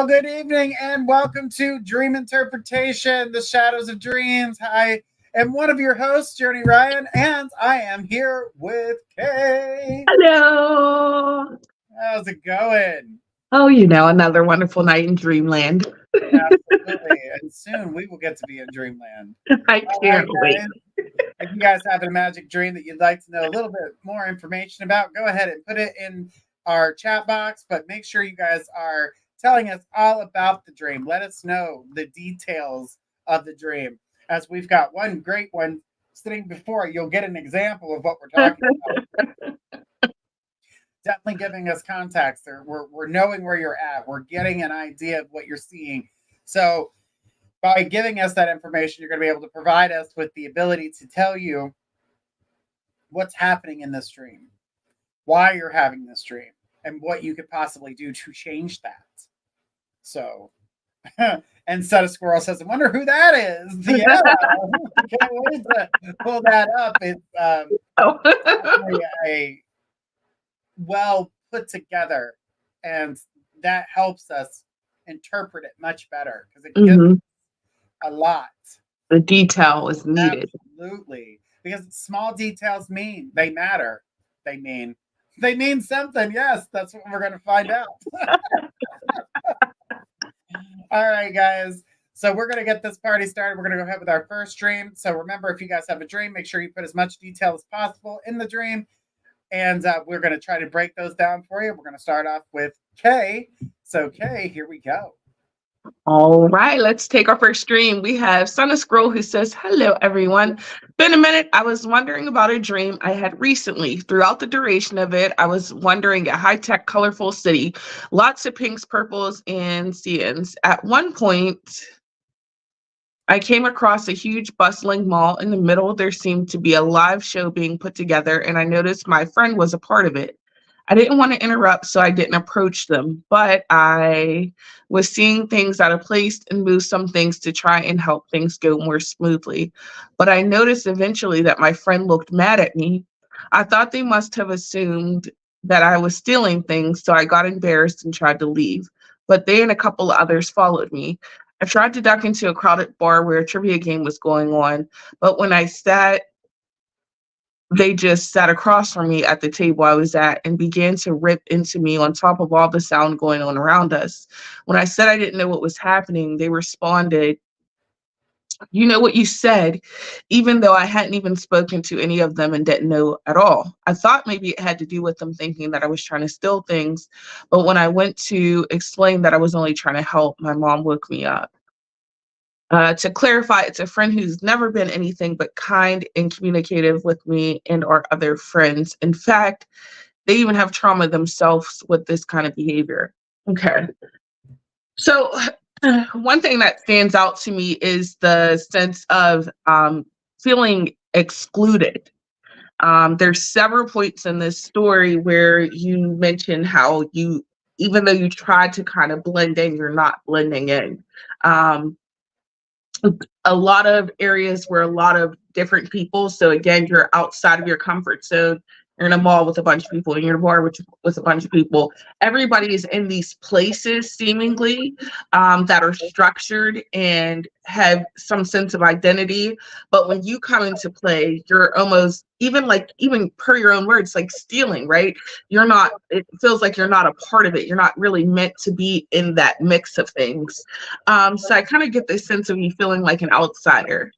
Well, good evening and welcome to Dream Interpretation, the Shadows of Dreams. I am one of your hosts, Journey Ryan, and I am here with Kay. Hello. How's it going? Oh, another wonderful night in Dreamland. Absolutely. And soon we will get to be in Dreamland. I All right, can't wait. guys. If you guys have a magic dream that you'd like to know a little bit more information about, go ahead and put it in our chat box. But make sure you guys are telling us all about the dream. Let us know the details of the dream. As we've got one great one sitting before you, you'll get an example of what we're talking about. Definitely giving us context. We're knowing where you're at. We're getting an idea of what you're seeing. So by giving us that information, you're going to be able to provide us with the ability to tell you what's happening in this dream, why you're having this dream, and what you could possibly do to change that. So, and Set a Squirrel says, I wonder who that is. Yeah, I can't wait to pull that up. It's a well put together, and that helps us interpret it much better because it gives a lot. The detail is needed. Absolutely. Because small details they matter. They mean something. Yes, that's what we're going to find out. All right, guys. So we're going to get this party started. We're going to go ahead with our first dream. So remember, if you guys have a dream, make sure you put as much detail as possible in the dream. And we're going to try to break those down for you. We're going to start off with Kay. So Kay, here we go. All right, let's take our first stream. We have Son of Scroll who says, hello, everyone. Been a minute. I was wondering about a dream I had recently. Throughout the duration of it, I was wondering a high-tech, colorful city. Lots of pinks, purples, and cyans. At one point, I came across a huge bustling mall. In the middle, there seemed to be a live show being put together, and I noticed my friend was a part of it. I didn't want to interrupt, so I didn't approach them, but I was seeing things out of place and moved some things to try and help things go more smoothly. But I noticed eventually that my friend looked mad at me. I thought they must have assumed that I was stealing things, so I got embarrassed and tried to leave. But they and a couple others followed me. I tried to duck into a crowded bar where a trivia game was going on, but when I sat, they just sat across from me at the table I was at and began to rip into me on top of all the sound going on around us. When I said I didn't know what was happening, they responded, you know what you said, even though I hadn't even spoken to any of them and didn't know at all. I thought maybe it had to do with them thinking that I was trying to steal things, but when I went to explain that I was only trying to help, my mom woke me up. To clarify, it's a friend who's never been anything but kind and communicative with me and our other friends. In fact, they even have trauma themselves with this kind of behavior. Okay. So one thing that stands out to me is the sense of feeling excluded. There's several points in this story where you mention how even though you try to kind of blend in, you're not blending in. A lot of areas where a lot of different people. So again, you're outside of your comfort zone. You're in a mall with a bunch of people, and you're in a bar with a bunch of people. Everybody is in these places seemingly that are structured and have some sense of identity. But when you come into play, you're almost even per your own words, like stealing, right? It feels like you're not a part of it. You're not really meant to be in that mix of things. So I kind of get this sense of you feeling like an outsider.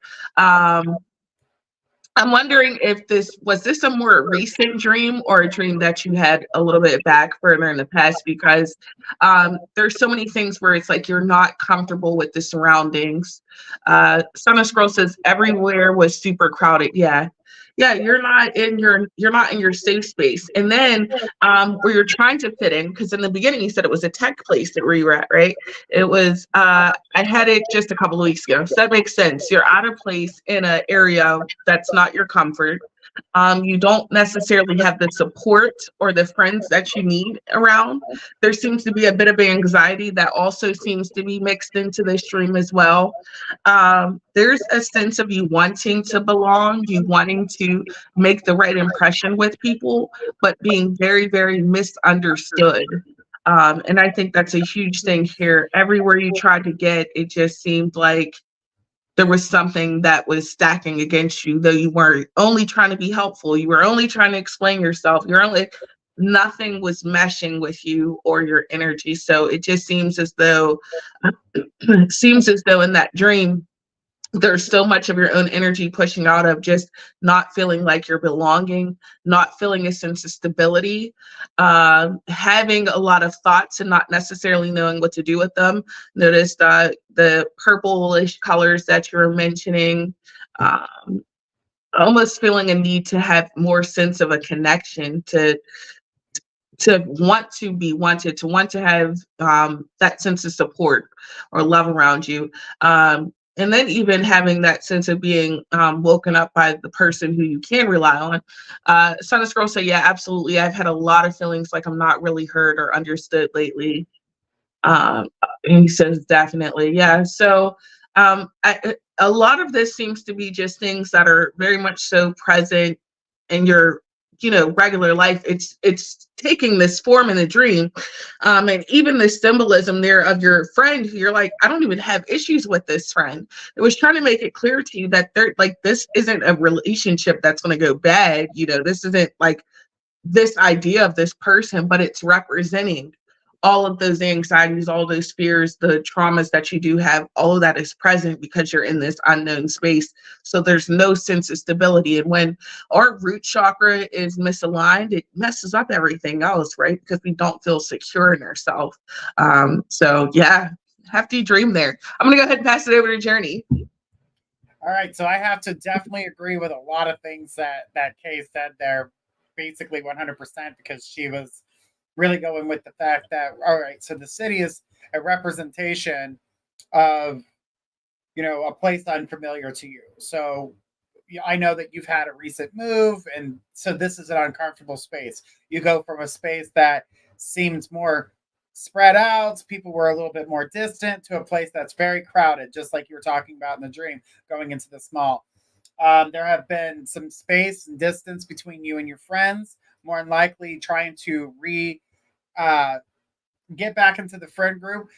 I'm wondering if this was a more recent dream or a dream that you had a little bit back further in the past, because there's so many things where it's like you're not comfortable with the surroundings. Son of Scroll says everywhere was super crowded. Yeah, you're not in your safe space. And then where you're trying to fit in, because in the beginning you said it was a tech place that where you were at, right? It was I had it just a couple of weeks ago. So that makes sense. You're out of place in an area that's not your comfort. You don't necessarily have the support or the friends that you need around. There seems to be a bit of anxiety that also seems to be mixed into this dream as well. There's a sense of you wanting to belong, you wanting to make the right impression with people, but being very, very misunderstood. And I think that's a huge thing here. Everywhere you tried to get, it just seemed like there was something that was stacking against you, though you weren't only trying to be helpful. You were only trying to explain yourself. You're only, nothing was meshing with you or your energy. So it just seems as though, it seems as though in that dream, there's so much of your own energy pushing out of just not feeling like you're belonging, not feeling a sense of stability, having a lot of thoughts and not necessarily knowing what to do with them. Notice the purplish colors that you were mentioning, um, almost feeling a need to have more sense of a connection, to want to be wanted, to want to have that sense of support or love around you. And then even having that sense of being woken up by the person who you can rely on. Son of Scroll say, yeah, absolutely. I've had a lot of feelings like I'm not really heard or understood lately. Um, and he says, definitely. Yeah. So a lot of this seems to be just things that are very much so present in your, regular life. It's taking this form in the dream. And even the symbolism there of your friend who you're like, I don't even have issues with this friend. It was trying to make it clear to you that they're like, this isn't a relationship that's going to go bad. This isn't like this idea of this person, but it's representing all of those anxieties, all those fears, the traumas that you do have. All of that is present because you're in this unknown space. So there's no sense of stability. And when our root chakra is misaligned, it messes up everything else, right? Because we don't feel secure in ourselves. So yeah, hefty dream there. I'm gonna go ahead and pass it over to Journey. All right, so I have to definitely agree with a lot of things that Kay said there, basically 100%, because she was really going with the fact that, all right, so the city is a representation of, a place unfamiliar to you. So I know that you've had a recent move, and so this is an uncomfortable space. You go from a space that seems more spread out, people were a little bit more distant, to a place that's very crowded, just like you were talking about in the dream, going into the small. There have been some space and distance between you and your friends, more than likely trying to uh, get back into the friend group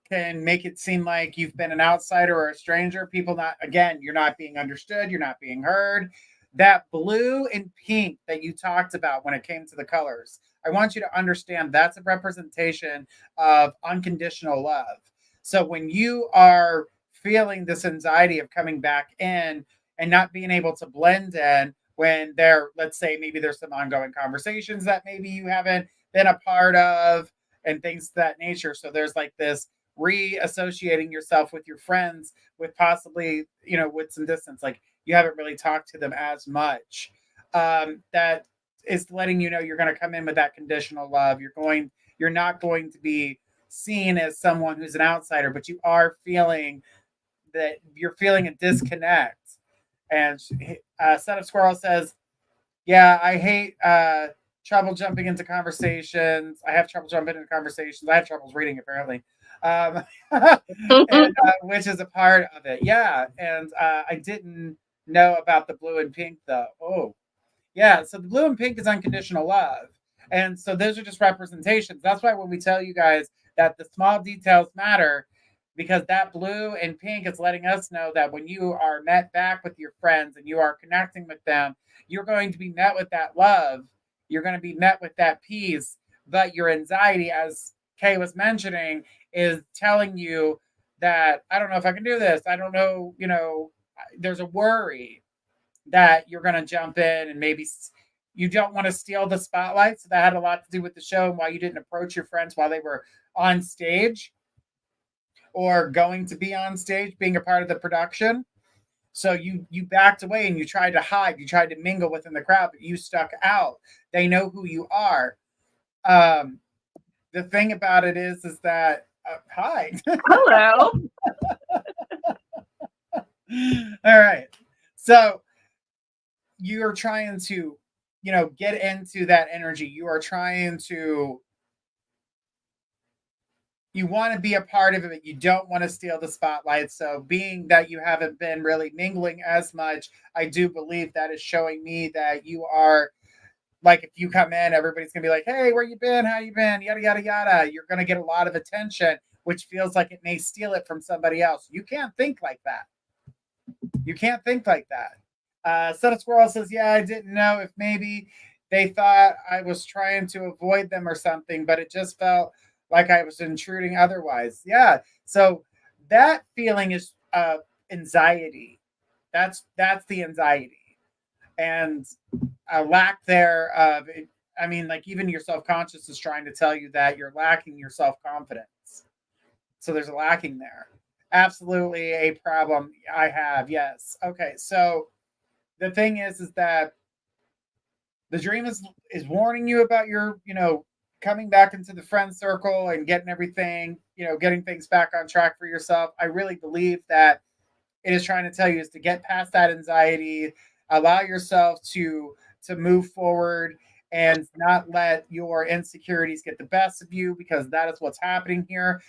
can make it seem like you've been an outsider or a stranger. People not, again, you're not being understood, you're not being heard. That blue and pink that you talked about when it came to the colors, I want you to understand that's a representation of unconditional love. So when you are feeling this anxiety of coming back in and not being able to blend in, when there, let's say maybe there's some ongoing conversations that maybe you haven't been a part of and things of that nature. So there's like this reassociating yourself with your friends, with possibly, with some distance, like you haven't really talked to them as much. That is letting you know you're going to come in with that conditional love. You're not going to be seen as someone who's an outsider, but you are feeling that you're feeling a disconnect. And Son of Squirrel says, yeah, I hate trouble jumping into conversations. I have trouble jumping into conversations. I have troubles reading, apparently. And which is a part of it. Yeah. And I didn't know about the blue and pink, though. Oh, yeah. So the blue and pink is unconditional love. And so those are just representations. That's why when we tell you guys that the small details matter, because that blue and pink is letting us know that when you are met back with your friends and you are connecting with them, you're going to be met with that love. You're going to be met with that peace. But your anxiety, as Kay was mentioning, is telling you that I don't know if I can do this. I don't know, there's a worry that you're going to jump in and maybe you don't want to steal the spotlight. So that had a lot to do with the show and why you didn't approach your friends while they were on stage or going to be on stage, being a part of the production. So you backed away and you tried to hide, you tried to mingle within the crowd, but you stuck out. They know who you are. Um, the thing about it is that hi. Hello. All right. So you're trying to, get into that energy. You are trying to you want to be a part of it, but you don't want to steal the spotlight. So, being that you haven't been really mingling as much, I do believe that is showing me that you are like if you come in, everybody's gonna be like, "Hey, where you been? How you been?" Yada yada yada. You're gonna get a lot of attention, which feels like it may steal it from somebody else. You can't think like that. You can't think like that. Son of Squirrel says, "Yeah, I didn't know if maybe they thought I was trying to avoid them or something, but it just felt like I was intruding otherwise." Yeah. So that feeling is anxiety. That's the anxiety and a lack there of. I mean, like even your self conscious is trying to tell you that you're lacking your self confidence. So there's a lacking there. Absolutely a problem I have. Yes. Okay. So the thing is that the dream is warning you about your, coming back into the friend circle and getting everything, getting things back on track for yourself. I really believe that it is trying to tell you is to get past that anxiety, allow yourself to move forward and not let your insecurities get the best of you because that is what's happening here.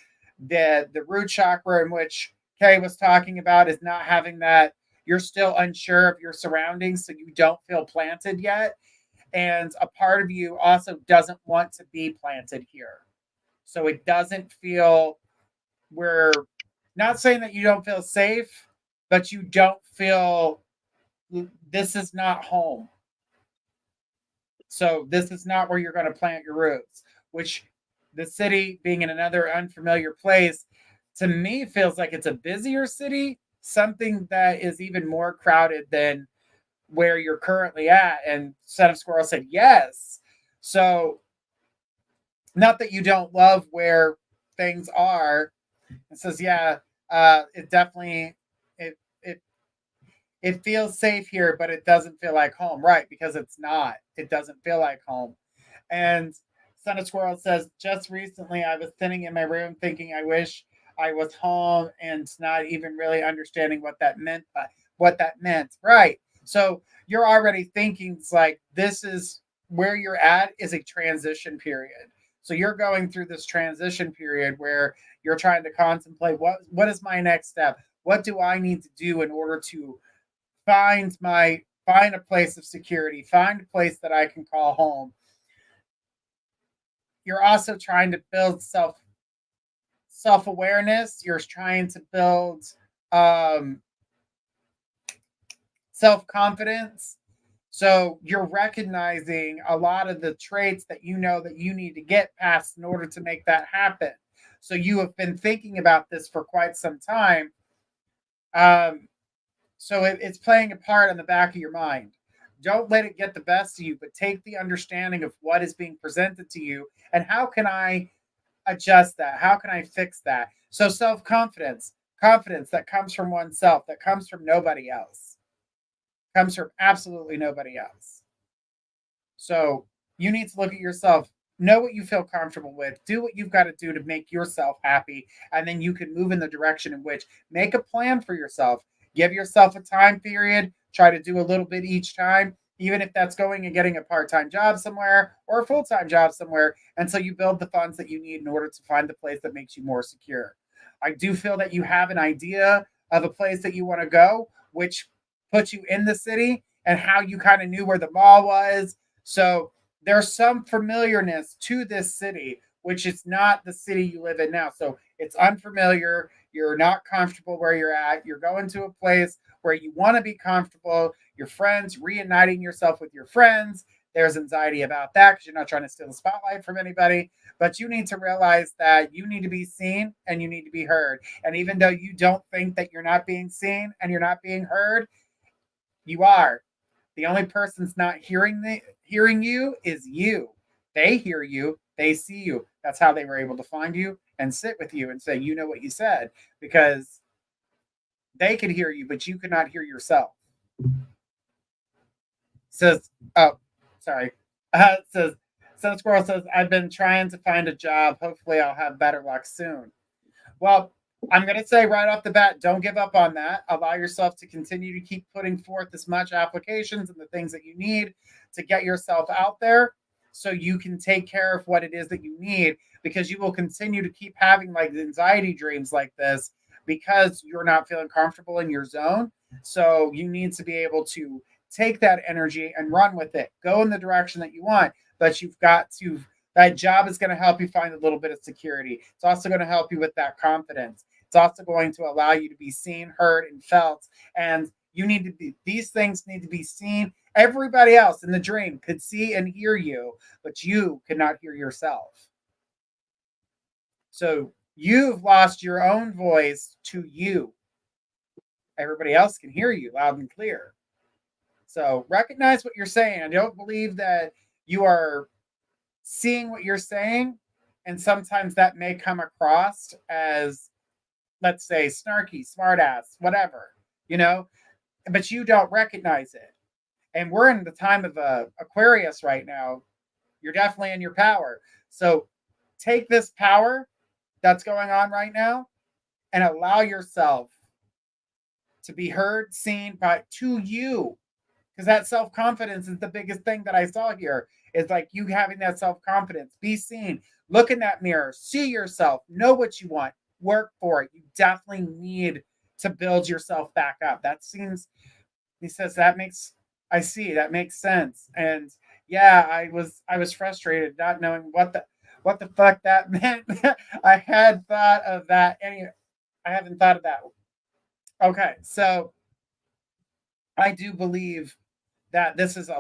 The root chakra in which Kay was talking about is not having that. You're still unsure of your surroundings, so you don't feel planted yet. And a part of you also doesn't want to be planted here. So it doesn't feel, we're not saying that you don't feel safe, but you don't feel this is not home. So this is not where you're going to plant your roots, which the city being in another unfamiliar place to me feels like it's a busier city, something that is even more crowded than where you're currently at. And Son of Squirrel said yes. So not that you don't love where things are. It says, yeah, it definitely it it it feels safe here, but it doesn't feel like home, right? Because it's not. It doesn't feel like home. And Son of Squirrel says, just recently I was sitting in my room thinking I wish I was home and not even really understanding what that meant, but what that meant. Right. So you're already thinking it's like this is where you're at is a transition period. So you're going through this transition period where you're trying to contemplate what is my next step? What do I need to do in order to find a place of security, find a place that I can call home. You're also trying to build self awareness. You're trying to build um, self confidence. So you're recognizing a lot of the traits that you know that you need to get past in order to make that happen. So you have been thinking about this for quite some time. Um, so it's playing a part on the back of your mind. Don't let it get the best of you, but take the understanding of what is being presented to you and how can I adjust that? How can I fix that? So self confidence, confidence that comes from oneself, that comes from nobody else, comes from absolutely nobody else. So you need to look at yourself, know what you feel comfortable with, do what you've got to do to make yourself happy, and then you can move in the direction in which make a plan for yourself. Give yourself a time period, try to do a little bit each time, even if that's going and getting a part time job somewhere or a full time job somewhere until you build the funds that you need in order to find the place that makes you more secure. I do feel that you have an idea of a place that you want to go, which puts you in the city and how you kind of knew where the mall was, so there's some familiarness to this city, which is not the city you live in now. So it's unfamiliar. You're not comfortable where you're at. You're going to a place where you want to be comfortable. Your friends, reuniting yourself with your friends. There's anxiety about that because you're not trying to steal the spotlight from anybody. But you need to realize that you need to be seen and you need to be heard. And even though you don't think that you're not being seen and you're not being heard, you are. The only person's not hearing you is you. They hear you, they see you. That's how they were able to find you and sit with you and say, you know what you said, because they could hear you, but you could not hear yourself. Says, oh, sorry. Says, Sun Squirrel says, I've been trying to find a job. Hopefully, I'll have better luck soon. Well, I'm going to say right off the bat, don't give up on that. Allow yourself to continue to keep putting forth as much applications and the things that you need to get yourself out there so you can take care of what it is that you need, because you will continue to keep having like anxiety dreams like this because you're not feeling comfortable in your zone. So you need to be able to take that energy and run with it. Go in the direction that you want, but you've got to. That job is going to help you find a little bit of security. It's also going to help you with that confidence. It's also going to allow you to be seen, heard, and felt. And you need to be, these things need to be seen. Everybody else in the dream could see and hear you, but you could not hear yourself. So you've lost your own voice to you. Everybody else can hear you loud and clear. So recognize what you're saying. I don't believe that you are seeing what you're saying. And sometimes that may come across as, let's say, snarky, smartass, whatever, you know, but you don't recognize it. And we're in the time of Aquarius right now. You're definitely in your power. So take this power that's going on right now and allow yourself to be heard, seen by to you. Because that self-confidence is the biggest thing that I saw here. Is like you having that self-confidence. Be seen. Look in that mirror. See yourself. Know what you want. Work for it. You definitely need to build yourself back up. That seems, he says, that makes, I see, that makes sense. And yeah, I was frustrated not knowing what the fuck that meant. I had thought of that. I haven't thought of that. Okay, so I do believe that this is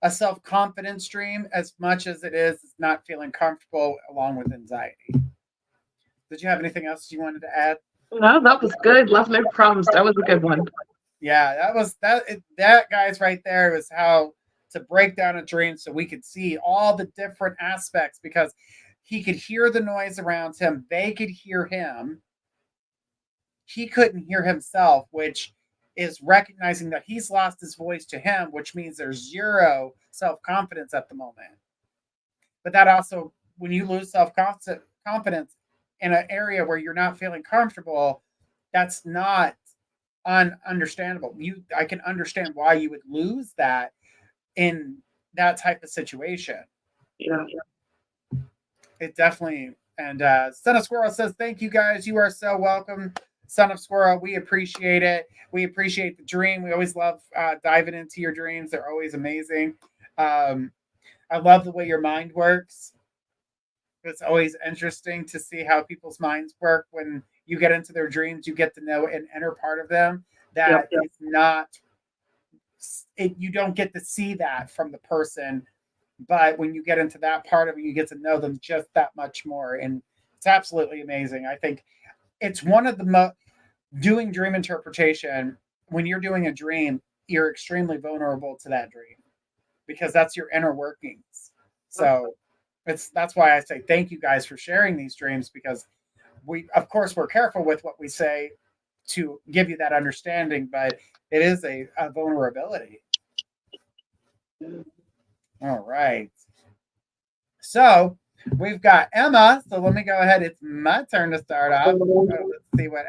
a self confidence dream as much as it is not feeling comfortable along with anxiety. Did you have anything else you wanted to add? No, that was good. Love no problems. That was a good one. Yeah, that was that guys right there was how to break down a dream so we could see all the different aspects because he could hear the noise around him, they could hear him, he couldn't hear himself, which is recognizing that he's lost his voice to him, which means there's zero self confidence at the moment. But that also, when you lose self confidence in an area where you're not feeling comfortable, that's not understandable. I can understand why you would lose that in that type of situation. Yeah. It definitely. And Son of Squirrel says, "Thank you guys. You are so welcome." Son of Squirrel, we appreciate it. We appreciate the dream. We always love diving into your dreams. They're always amazing. I love the way your mind works. It's always interesting to see how people's minds work. When you get into their dreams, you get to know an inner part of them that is not, you don't get to see that from the person. But when you get into that part of it, you get to know them just that much more. And it's absolutely amazing. I think it's one of the doing dream interpretation. When you're doing a dream, you're extremely vulnerable to that dream because that's your inner workings. So that's why I say thank you guys for sharing these dreams, because we, of course, we're careful with what we say to give you that understanding, but it is a vulnerability. All right. So we've got Emma. So let me go ahead. It's my turn to start off. Let's see what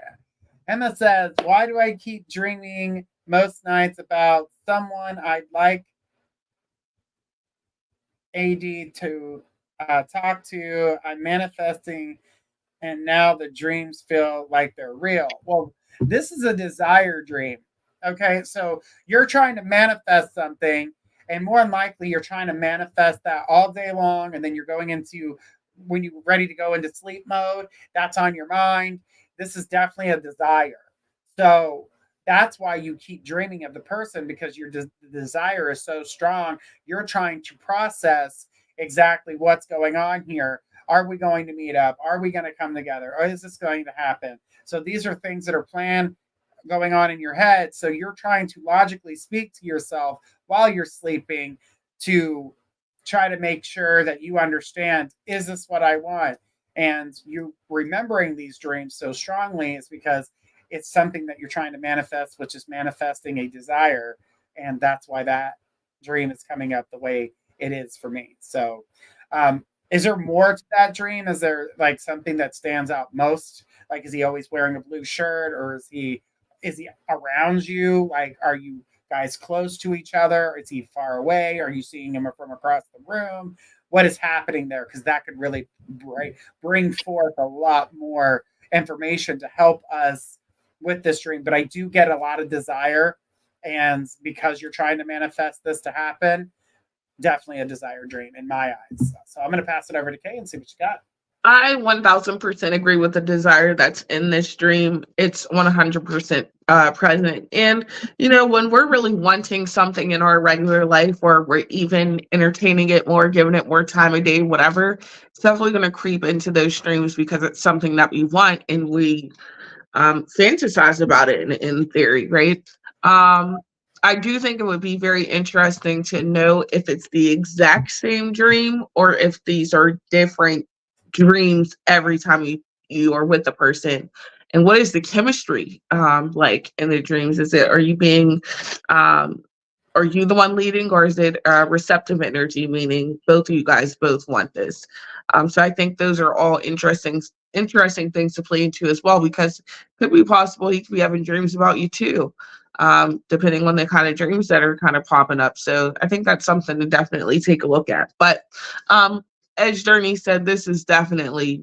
Emma says. Why do I keep dreaming most nights about someone I'd like AD to talk to? I'm manifesting, and now the dreams feel like they're real. Well, this is a desire dream. Okay, so you're trying to manifest something, and more than likely, you're trying to manifest that all day long, and then you're going into, when you're ready to go into sleep mode, that's on your mind. This is definitely a desire. So that's why you keep dreaming of the person, because your desire is so strong. You're trying to process exactly what's going on here. Are we going to meet up? Are we going to come together? Or is this going to happen? So these are things that are planned going on in your head. So you're trying to logically speak to yourself while you're sleeping to try to make sure that you understand, is this what I want? And you remembering these dreams so strongly is because it's something that you're trying to manifest, which is manifesting a desire. And that's why that dream is coming up the way it is for me. So, is there more to that dream? Is there like something that stands out most? Like, is he always wearing a blue shirt, or is he around you? Like, are you guys close to each other? Is he far away? Are you seeing him from across the room? What is happening there? Because that could really bring forth a lot more information to help us with this dream. But I do get a lot of desire And because you're trying to manifest this to happen, definitely a desire dream in my eyes. So I'm going to pass it over to Kay and see what you got. I 1000% agree with the desire that's in this dream. It's 100% present. And, when we're really wanting something in our regular life, or we're even entertaining it more, giving it more time of day, whatever, it's definitely going to creep into those dreams because it's something that we want and we fantasize about it in theory, right? Um, I do think it would be very interesting to know if it's the exact same dream or if these are different dreams every time you are with the person. And what is the chemistry like in the dreams? Um, are you the one leading, or is it receptive energy, meaning both of you guys both want this? So I think those are all interesting things to play into as well, because it could be possible he could be having dreams about you too, depending on the kind of dreams that are kind of popping up. So I think that's something to definitely take a look at. But as Journey said, this is definitely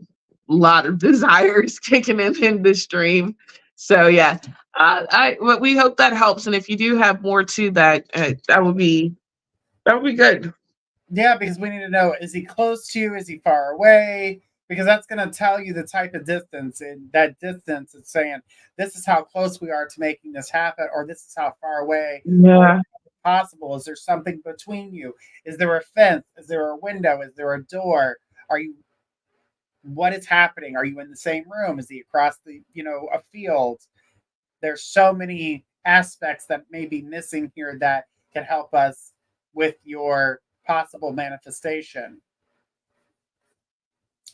a lot of desires kicking in this dream. So yeah, we hope that helps. And if you do have more to that, that would be good. Yeah, because we need to know, is he close to you? Is he far away? Because that's going to tell you the type of distance. And that distance is saying, this is how close we are to making this happen, or this is how far away or Yeah. possible. Is there something between you? Is there a fence? Is there a window? Is there a door? Are you, what is happening? Are you in the same room? Is he across a field? There's so many aspects that may be missing here that can help us with your possible manifestation.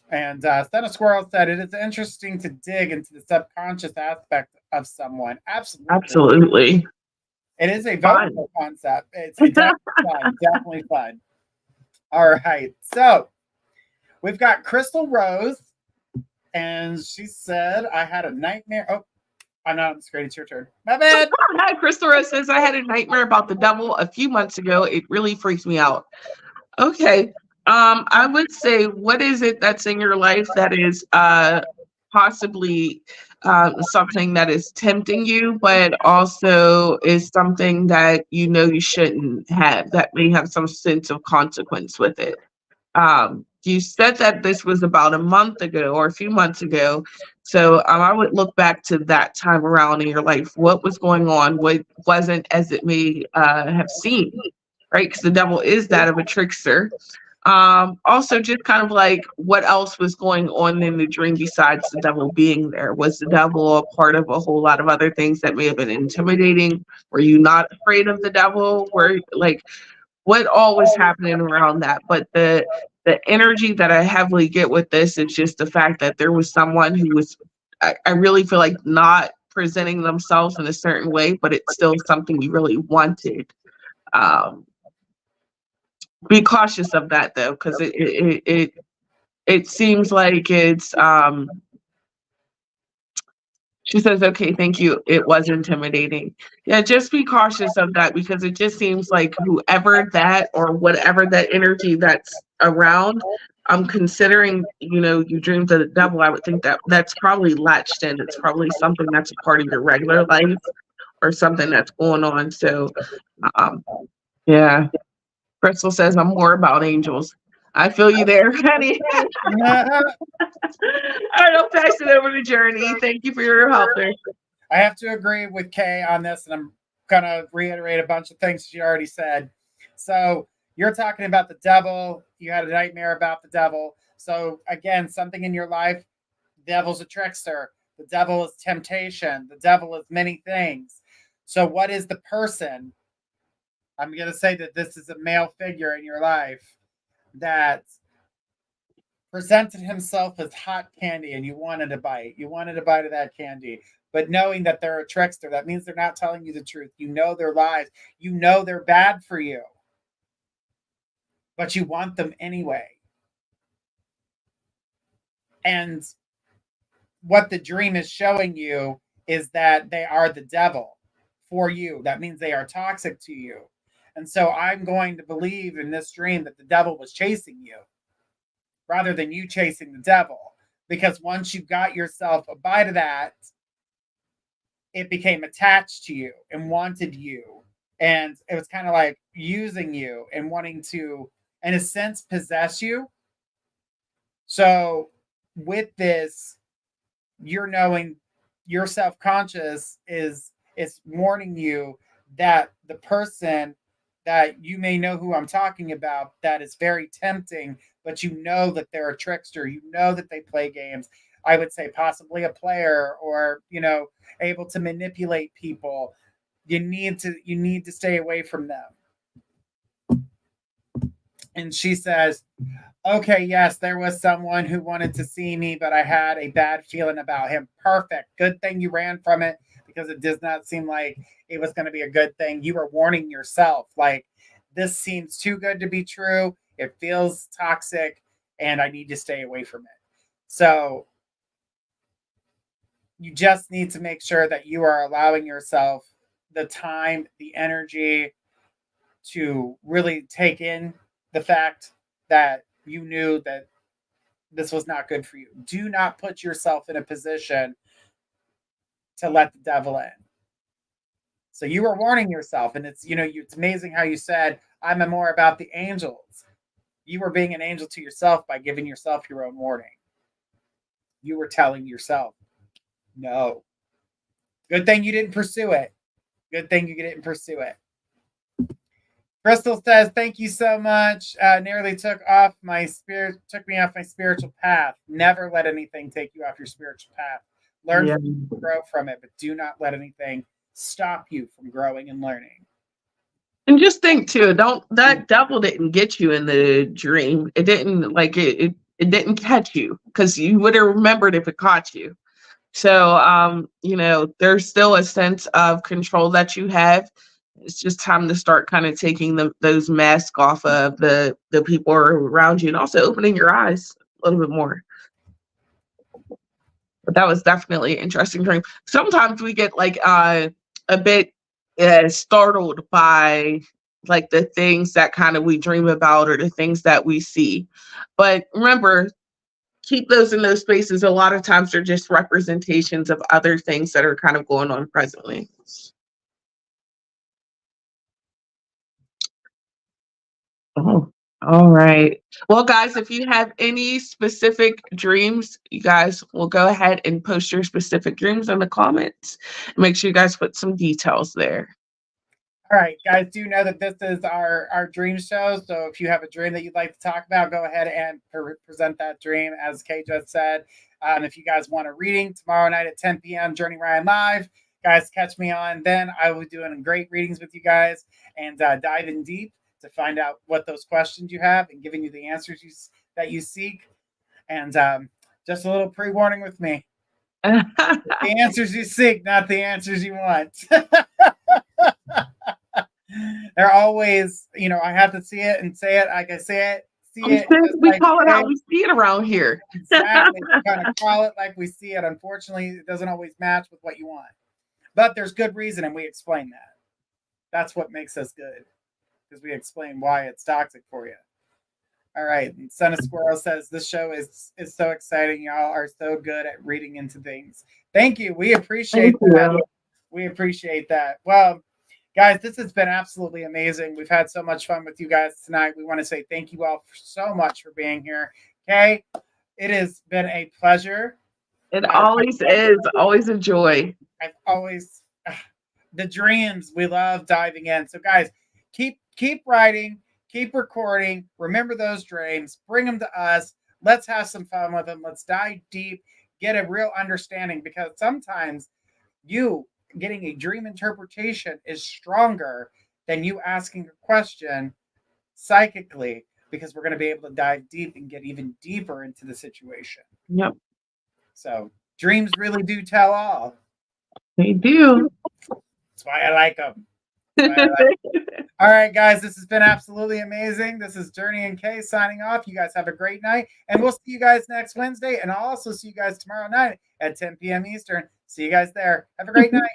And Stunna Squirrel said it is interesting to dig into the subconscious aspect of someone. Absolutely. Absolutely. It is a Fun. valuable concept. It's definitely fun. Definitely fun. All right. So we've got Crystal Rose, and she said, I had a nightmare. Oh, I'm not on the screen. It's your turn. My bad. Hi, Christopher says, I had a nightmare about the devil a few months ago. It really freaked me out. Okay. I would say, what is it that's in your life that is possibly something that is tempting you, but also is something that you shouldn't have, that may have some sense of consequence with it? You said that this was about a month ago or a few months ago. So I would look back to that time around in your life. What was going on? What wasn't as it may have seemed, right? Because the devil is that of a trickster. Also, just kind of like what else was going on in the dream besides the devil being there? Was the devil a part of a whole lot of other things that may have been intimidating? Were you not afraid of the devil? Were like what all was happening around that? But the energy that I heavily get with this is just the fact that there was someone who was, I really feel like, not presenting themselves in a certain way, but it's still something you really wanted. Um, be cautious of that though, because it seems like it's she says, okay, thank you. It was intimidating. Yeah, just be cautious of that, because it just seems like whoever that or whatever that energy that's around, I'm considering, you dreamed of the devil. I would think that that's probably latched in. It's probably something that's a part of your regular life or something that's going on. So, um, yeah. Crystal says, I'm more about angels. I feel you there, honey. All right, I'll pass it over to Journey. Thank you for your help there. I have to agree with Kay on this, and I'm going to reiterate a bunch of things she already said. So, you're talking about the devil. You had a nightmare about the devil. So, again, something in your life, the devil's a trickster. The devil is temptation. The devil is many things. So, what is the person? I'm going to say that this is a male figure in your life that presented himself as hot candy and you wanted a bite. You wanted a bite of that candy. But knowing that they're a trickster, that means they're not telling you the truth. You know their lies. You know they're bad for you. But you want them anyway. And what the dream is showing you is that they are the devil for you. That means they are toxic to you. And so I'm going to believe in this dream that the devil was chasing you rather than you chasing the devil. Because once you got yourself a bite of that, it became attached to you and wanted you. and it was kind of like using you and wanting to, in a sense, possess you. So with this, you're knowing your self-conscious is warning you that the person that you may know who I'm talking about that is very tempting, but you know that they're a trickster, you know that they play games. I would say possibly a player, or able to manipulate people. You need to stay away from them. And she says, okay, yes, there was someone who wanted to see me, but I had a bad feeling about him. Perfect. Good thing you ran from it, because it does not seem like it was going to be a good thing. You were warning yourself, like, this seems too good to be true. It feels toxic, and I need to stay away from it. So you just need to make sure that you are allowing yourself the time, the energy to really take in the fact that you knew that this was not good for you. Do not put yourself in a position to let the devil in. So you were warning yourself, and it's amazing how you said, I'm more about the angels. You were being an angel to yourself by giving yourself your own warning. You were telling yourself, no. Good thing you didn't pursue it. Good thing you didn't pursue it. Crystal says, thank you so much. Nearly took me off my spiritual path. Never let anything take you off your spiritual path. Learn from it, grow from it, but do not let anything stop you from growing and learning. And just think too, that devil didn't get you in the dream. It didn't it didn't catch you, because you would have remembered if it caught you. So there's still a sense of control that you have. It's just time to start kind of taking those masks off of the people around you, and also opening your eyes a little bit more. But that was definitely an interesting dream. Sometimes we get like a bit startled by like the things that kind of we dream about, or the things that we see. But remember, keep those in those spaces. A lot of times they're just representations of other things that are kind of going on presently. Oh, all right. Well, guys, if you have any specific dreams, you guys will go ahead and post your specific dreams in the comments. Make sure you guys put some details there. All right, guys, do know that this is our dream show. So if you have a dream that you'd like to talk about, go ahead and present that dream, as Kay just said. If you guys want a reading tomorrow night at 10 p.m., Journey Ryan Live, guys, catch me on then. I will be doing great readings with you guys, and diving deep to find out what those questions you have and giving you the answers that you seek. And just a little pre-warning with me. The answers you seek, not the answers you want. They're always, I have to see it and say it. Like I say it, see it. We call it how we see it around here. Exactly. We kind of call it like we see it. Unfortunately, it doesn't always match with what you want. But there's good reason, and we explain that. That's what makes us good, because we explain why it's toxic for you. All right. And Son of Squirrel says, this show is so exciting. Y'all are so good at reading into things. Thank you. We appreciate that. We appreciate that. Well, guys, this has been absolutely amazing. We've had so much fun with you guys tonight. We want to say thank you all so much for being here. Okay. It has been a pleasure. It always is. Always a joy. I've always the dreams, we love diving in. So guys, keep writing, keep recording. Remember those dreams. Bring them to us. Let's have some fun with them. Let's dive deep, get a real understanding, because sometimes you getting a dream interpretation is stronger than you asking a question psychically, because we're going to be able to dive deep and get even deeper into the situation. Yep. So dreams really do tell all. They do. That's why I like them. All right, guys, this has been absolutely amazing. This is Journey and Kay signing off. You guys have a great night, and we'll see you guys next Wednesday, and I'll also see you guys tomorrow night at 10 p.m. Eastern. See you guys there. Have a great night.